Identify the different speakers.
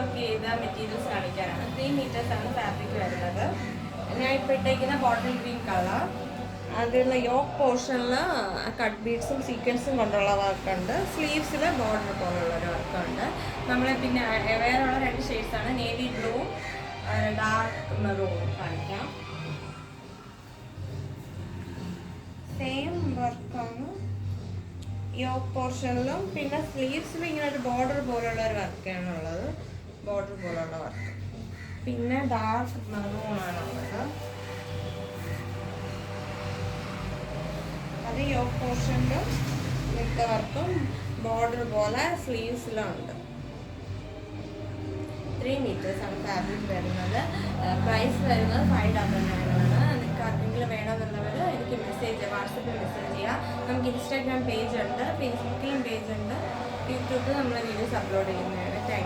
Speaker 1: Work ചെയ്ത materials കാണിക്കാനാണ്. 3 മീറ്റേഴ്സാണ് fabric വരുന്നത്. ഞാൻ ഇപ്പോൾ ഇട്ടേക്കുന്ന ബോട്ടിൽ ഗ്രീൻ കളർ. അതിൽ യോക്ക് പോർഷനിൽ കട്ട് ബീഡ്സും സീക്വൻസും കൊണ്ടുള്ള വർക്കുണ്ട്. സ്ലീവ്സിൽ ബോർഡർ പോലുള്ളൊരു വർക്കുണ്ട്. നമ്മൾ പിന്നെ വേറെയുള്ള 2 ഷെയ്ഡ്സാണ്, നേവി ബ്ലൂ ഡാർക്ക് മെറൂൺ കാണിക്കാം. സെയിം വർക്കാണ് യോക്ക് പോർഷനിലും പിന്നെ സ്ലീവ്സിലും ഇങ്ങനെ ഒരു ബോർഡർ പോലുള്ള ഒരു വർക്കാണുള്ളത്. ബോർഡർ പോലുള്ള വർക്ക്. പിന്നെ ഡാർക്ക് മെറൂണാണുള്ളത്. അത് യോക്ക് പോർഷനിലും മിക്ക വർക്കും ബോർഡർ പോലെ സ്ലീവ്സിലുണ്ട്. 3 മീറ്റേഴ്സാണ് ഫാബ്രിക് വരുന്നത്. പ്രൈസ് വരുന്നത് 599 ആണ്. നിങ്ങൾക്ക് ആർക്കെങ്കിലും വേണമെന്നുള്ളവർ എനിക്ക് വാട്സപ്പിൽ മെസ്സേജ് ചെയ്യാം. നമുക്ക് ഇൻസ്റ്റാഗ്രാം പേജ് ഉണ്ട്, ഫേസ്ബുക്കിലും പേജ് ഉണ്ട്, യൂട്യൂബിൽ നമ്മൾ വീഡിയോസ് അപ്ലോഡ് ചെയ്യുന്നതാണ്. Thank you.